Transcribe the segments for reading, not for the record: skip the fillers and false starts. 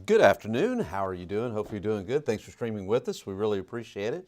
Good afternoon. How are you doing? Hope you're doing good. Thanks for streaming with us. We really appreciate it.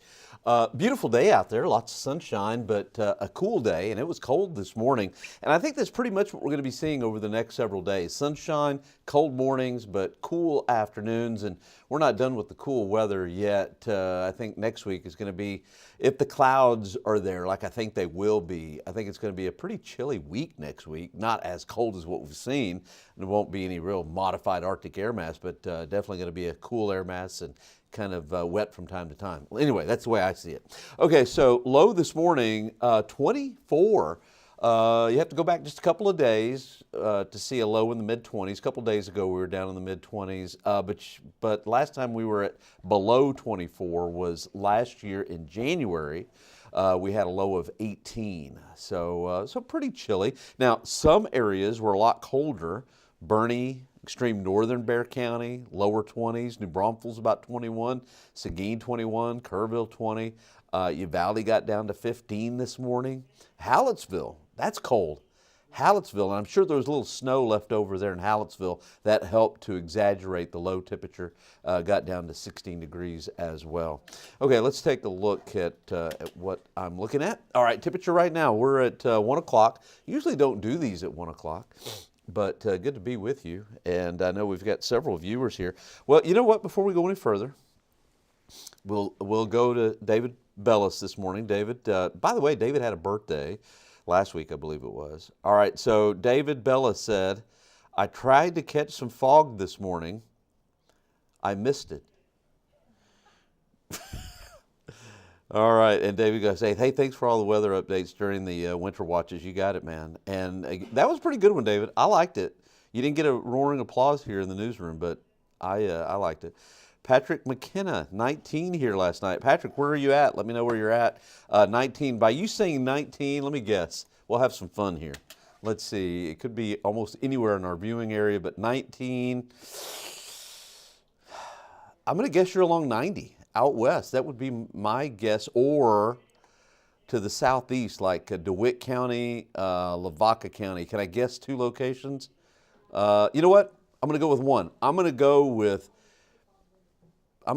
Beautiful day out there, lots of sunshine, but a cool day, and it was cold this morning. And I think that's pretty much what we're going to be seeing over the next several days. Sunshine, cold mornings, but cool afternoons, and we're not done with the cool weather yet. I think next week is going to be, if the clouds are there, like I think they will be, I think it's going to be a pretty chilly week next week. Not as cold as what we've seen. There won't be any real modified Arctic air mass, but definitely going to be a cool air mass and kind of wet from time to time. Well, anyway, that's the way I see it. Okay, so low this morning, 24. You have to go back just a couple of days to see a low in the mid-20s. A couple of days ago, we were down in the mid-20s. But last time we were at below 24 was last year in January. We had a low of 18, so pretty chilly. Now, some areas were a lot colder. Bernie, extreme northern Bexar County, lower 20s. New Braunfels about 21. Seguin 21. Kerrville 20. Uvalde got down to 15 this morning. Hallettsville, that's cold. Hallettsville, and I'm sure there was a little snow left over there in Hallettsville that helped to exaggerate the low temperature, got down to 16 degrees as well. Okay, let's take a look at what I'm looking at. All right, temperature right now, we're at 1 o'clock. Usually don't do these at 1 o'clock, but good to be with you. And I know we've got several viewers here. Well, you know what, before we go any further, we'll go to David Bellis this morning. David, by the way, David had a birthday. Last week, I believe it was. All right, so David Bellis said, I tried to catch some fog this morning. I missed it. All right, and David goes, hey, thanks for all the weather updates during the winter watches. You got it, man. And that was a pretty good one, David. I liked it. You didn't get a roaring applause here in the newsroom, but I liked it. Patrick McKenna, 19 here last night. Patrick, where are you at? Let me know where you're at. 19. By you saying 19, let me guess. We'll have some fun here. Let's see. It could be almost anywhere in our viewing area, but 19. I'm going to guess you're along 90, out west. That would be my guess. Or to the southeast, like DeWitt County, Lavaca County. Can I guess two locations? You know what? I'm going to go with one. I'm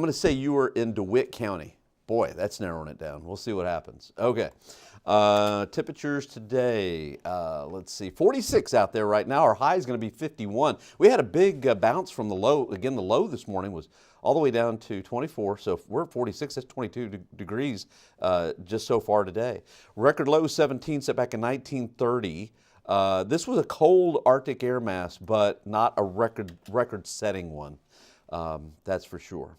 going to say you were in DeWitt County. Boy, that's narrowing it down. We'll see what happens. Okay. Temperatures today, let's see, 46 out there right now. Our high is going to be 51. We had a big bounce from the low. Again, the low this morning was all the way down to 24. So if we're at 46, that's 22 degrees just so far today. Record low 17, set back in 1930. This was a cold Arctic air mass, but not a record-setting one. That's for sure.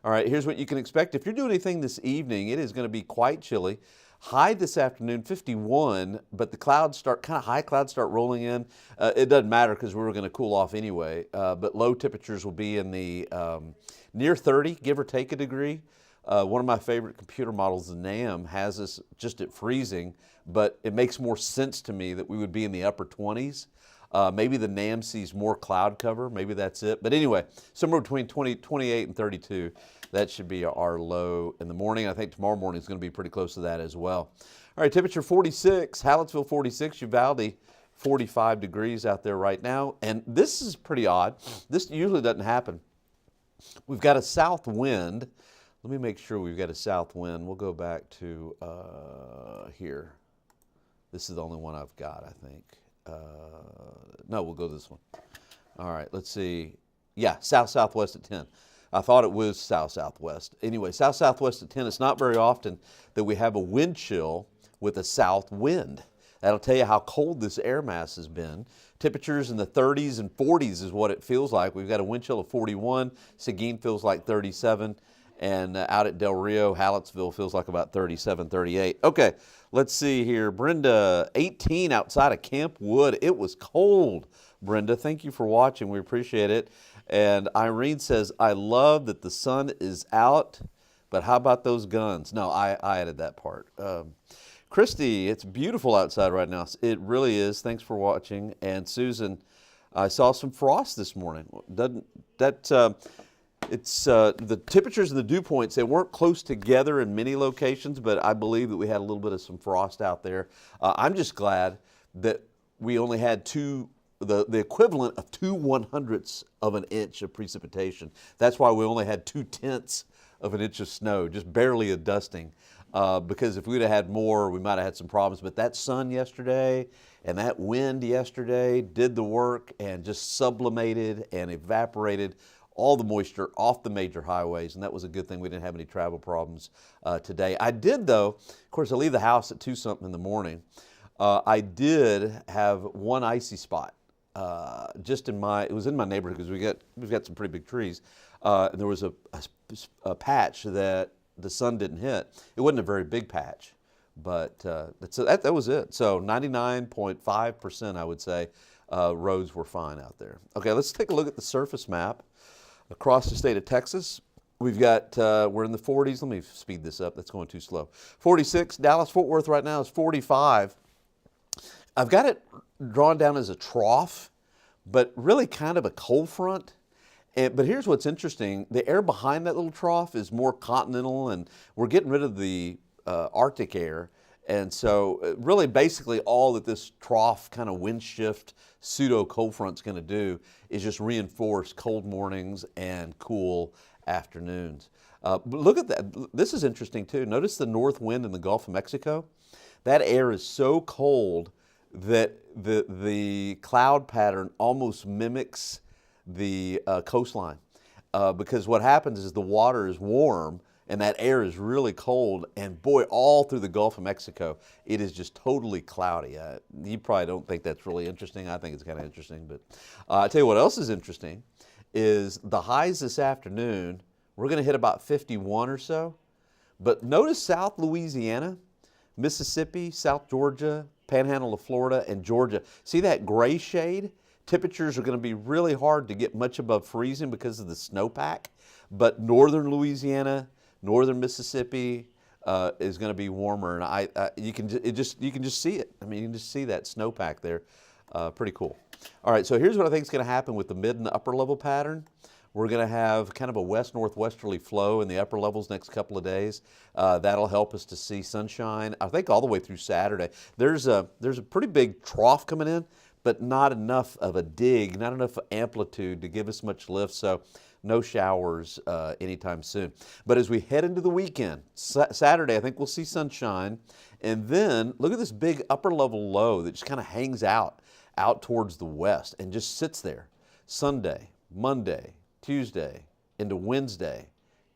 All right, here's what you can expect. If you're doing anything this evening, it is going to be quite chilly. High this afternoon, 51, but the clouds start, kind of high clouds start rolling in. It doesn't matter because we're going to cool off anyway, but low temperatures will be in the near 30, give or take a degree. One of my favorite computer models, the NAM, has us just at freezing, but it makes more sense to me that we would be in the upper 20s. Maybe the NAM sees more cloud cover. Maybe that's it. But anyway, somewhere between 28 and 32, that should be our low in the morning. I think tomorrow morning is going to be pretty close to that as well. All right, temperature 46, Hallettsville 46, Uvalde 45 degrees out there right now. And this is pretty odd. This usually doesn't happen. We've got a south wind. Let me make sure we've got a south wind. We'll go back to here. This is the only one I've got, I think. No, we'll go to this one. All right, let's see. Yeah, south-southwest at 10. I thought it was south-southwest. Anyway, south-southwest at 10. It's not very often that we have a wind chill with a south wind. That'll tell you how cold this air mass has been. Temperatures in the 30s and 40s is what it feels like. We've got a wind chill of 41. Seguin feels like 37. And out at Del Rio, Hallettsville feels like about 37, 38. Okay, let's see here. Brenda, 18 outside of Camp Wood. It was cold, Brenda. Thank you for watching. We appreciate it. And Irene says, I love that the sun is out, but how about those guns? No, I added that part. Christy, it's beautiful outside right now. It really is. Thanks for watching. And Susan, I saw some frost this morning. It's the temperatures and the dew points, they weren't close together in many locations, but I believe that we had a little bit of some frost out there. I'm just glad that we only had two the equivalent of 2/100ths of an inch of precipitation. That's why we only had 2/10 of an inch of snow, just barely a dusting. Because if we'd have had more, we might have had some problems. But that sun yesterday and that wind yesterday did the work and just sublimated and evaporated all the moisture off the major highways, and that was a good thing. We didn't have any travel problems today. I did, though, of course, I leave the house at 2 something in the morning. I did have one icy spot just in it was in my neighborhood because we've got some pretty big trees. And there was a patch that the sun didn't hit. It wasn't a very big patch, but that was it. So 99.5%, I would say, roads were fine out there. Okay, let's take a look at the surface map across the state of Texas. We've got, we're in the 40s. Let me speed this up. That's going too slow. 46, Dallas-Fort Worth right now is 45. I've got it drawn down as a trough, but really kind of a cold front. But here's what's interesting. The air behind that little trough is more continental, and we're getting rid of the Arctic air. And so really basically all that this trough kind of wind shift pseudo cold front's going to do is just reinforce cold mornings and cool afternoons. But look at that. This is interesting too. Notice the north wind in the Gulf of Mexico. That air is so cold that the cloud pattern almost mimics the coastline because what happens is the water is warm and that air is really cold, and boy, all through the Gulf of Mexico, it is just totally cloudy. You probably don't think that's really interesting. I think it's kind of interesting, but I'll tell you what else is interesting is the highs this afternoon. We're going to hit about 51 or so, but notice South Louisiana, Mississippi, South Georgia, Panhandle of Florida, and Georgia. See that gray shade? Temperatures are going to be really hard to get much above freezing because of the snowpack, but northern Louisiana, northern Mississippi is going to be warmer, and you can just see it. I mean, you can just see that snowpack there. Pretty cool. All right, so here's what I think is going to happen with the mid and the upper level pattern. We're going to have kind of a west-northwesterly flow in the upper levels next couple of days. That'll help us to see sunshine, I think, all the way through Saturday. There's a pretty big trough coming in, but not enough of a dig, not enough amplitude to give us much lift, so no showers anytime soon. But as we head into the weekend, Saturday, I think we'll see sunshine. And then look at this big upper level low that just kind of hangs out towards the west and just sits there. Sunday, Monday, Tuesday, into Wednesday,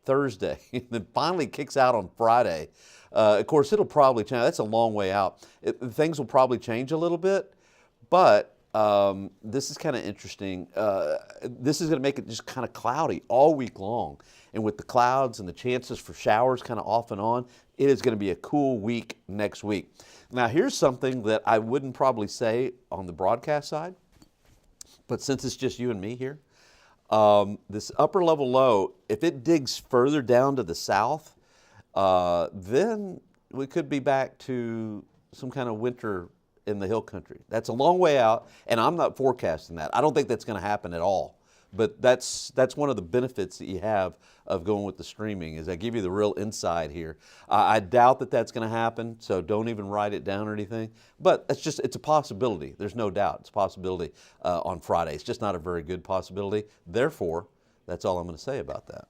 Thursday, and then finally kicks out on Friday. Of course, it'll probably change. That's a long way out. Things will probably change a little bit, but this is kind of interesting. This is going to make it just kind of cloudy all week long. And with the clouds and the chances for showers kind of off and on, it is going to be a cool week next week. Now, here's something that I wouldn't probably say on the broadcast side, but since it's just you and me here, this upper level low, if it digs further down to the south, then we could be back to some kind of winter in the hill country. That's a long way out, and I'm not forecasting that. I don't think that's going to happen at all. But that's one of the benefits that you have of going with the streaming is I give you the real insight here. I doubt that that's going to happen, so don't even write it down or anything. But it's a possibility. There's no doubt. It's a possibility on Friday. It's just not a very good possibility. Therefore, that's all I'm going to say about that.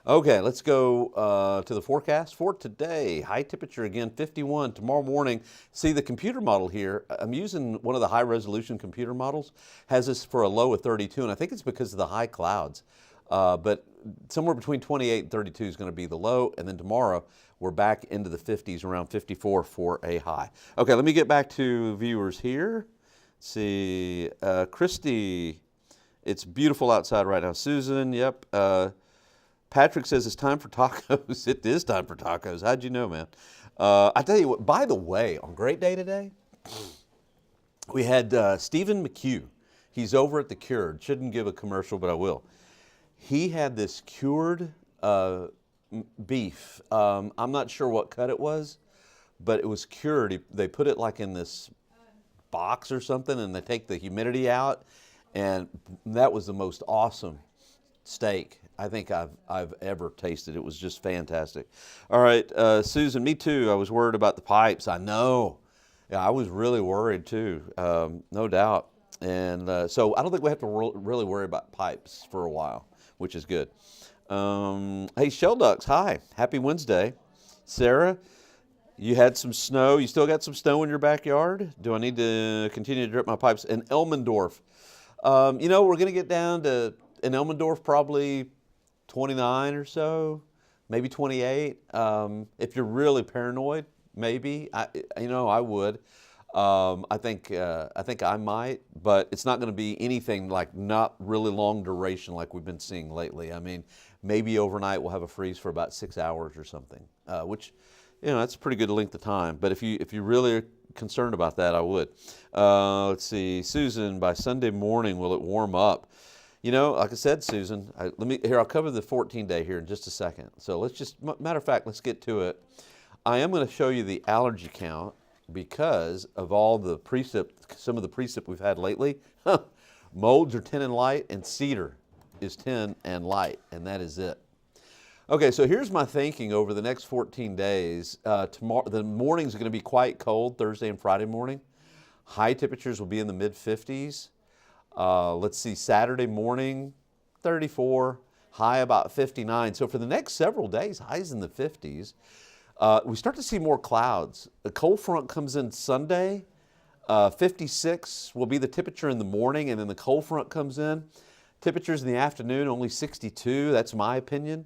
Okay, let's go to the forecast for today. High temperature again, 51. Tomorrow morning, see the computer model here. I'm using one of the high resolution computer models. Has this for a low of 32, and I think it's because of the high clouds. But somewhere between 28 and 32 is going to be the low, and then tomorrow we're back into the 50s, around 54 for a high. Okay, let me get back to viewers here. Let's see, Christy, it's beautiful outside right now. Susan, yep. Patrick says it's time for tacos. It is time for tacos. How'd you know, man? I tell you what, by the way, on Great Day today, we had Stephen McHugh. He's over at The Cured. Shouldn't give a commercial, but I will. He had this cured beef. I'm not sure what cut it was, but it was cured. They put it like in this box or something, and they take the humidity out, and that was the most awesome steak I think I've ever tasted. It was just fantastic. All right, Susan, me too. I was worried about the pipes. I know. Yeah, I was really worried too, no doubt. And so I don't think we have to really worry about pipes for a while, which is good. Hey, Shell Ducks, hi. Happy Wednesday. Sarah, you had some snow. You still got some snow in your backyard? Do I need to continue to drip my pipes? In Elmendorf, you know, we're going to get down to, in Elmendorf, probably 29 or so, maybe 28. If you're really paranoid, maybe. I would. I think I might, but it's not going to be anything like not really long duration like we've been seeing lately. I mean, maybe overnight we'll have a freeze for about 6 hours or something, which, you know, that's a pretty good length of time. But if you really are concerned about that, I would. Let's see, Susan. By Sunday morning, will it warm up? You know, like I said, Susan. I'll cover the 14-day here in just a second. So let's just, matter of fact, let's get to it. I am going to show you the allergy count, because of all the precip, some of the precip we've had lately. Molds are 10 and light, and cedar is 10 and light, and that is it. Okay, so here's my thinking over the next 14 days. Tomorrow, the mornings are going to be quite cold, Thursday and Friday morning. High temperatures will be in the mid-50s. Let's see, Saturday morning, 34, high about 59. So for the next several days, highs in the 50s. We start to see more clouds. The cold front comes in Sunday. 56 will be the temperature in the morning, and then the cold front comes in. Temperatures in the afternoon, only 62. That's my opinion.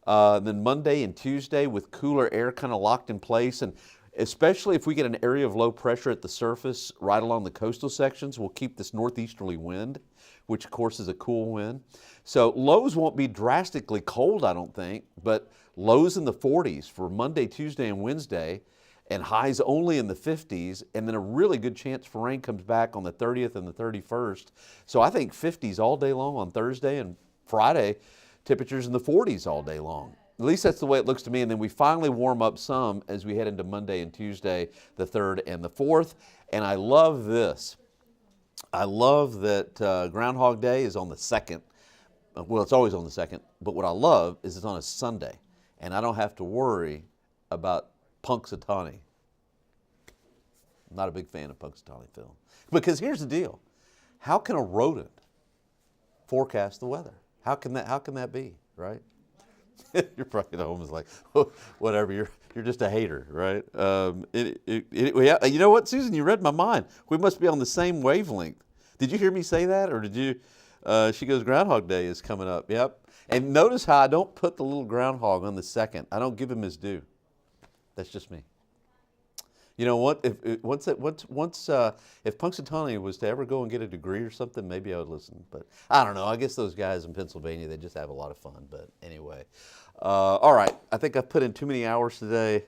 Then Monday and Tuesday with cooler air kind of locked in place, and especially if we get an area of low pressure at the surface right along the coastal sections, we'll keep this northeasterly wind, which of course is a cool wind. So lows won't be drastically cold, I don't think, but lows in the 40s for Monday, Tuesday, and Wednesday, and highs only in the 50s, and then a really good chance for rain comes back on the 30th and the 31st. So I think 50s all day long on Thursday, and Friday, temperatures in the 40s all day long. At least that's the way it looks to me, and then we finally warm up some as we head into Monday and Tuesday, the 3rd and the 4th, and I love this. I love that Groundhog Day is on the 2nd. Well, it's always on the 2nd, but what I love is it's on a Sunday, and I don't have to worry about Punxsutawney. I'm not a big fan of Punxsutawney, Phil. Because here's the deal. How can a rodent forecast the weather? How can that be, right? You're probably at home is like, oh, whatever, you're just a hater, right? You know what, Susan, you read my mind. We must be on the same wavelength. Did you hear me say that, or did you? She goes, Groundhog Day is coming up. Yep. And notice how I don't put the little groundhog on the 2nd. I don't give him his due. That's just me. You know what? If Punxsutawney was to ever go and get a degree or something, maybe I would listen. But I don't know. I guess those guys in Pennsylvania, they just have a lot of fun. But anyway, all right. I think I've put in too many hours today.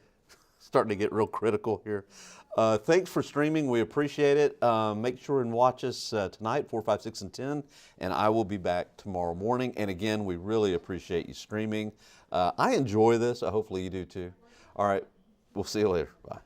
Starting to get real critical here. Thanks for streaming. We appreciate it. Make sure and watch us tonight, 4, 5, 6, and 10. And I will be back tomorrow morning. And again, we really appreciate you streaming. I enjoy this. Hopefully you do too. All right. We'll see you later. Bye.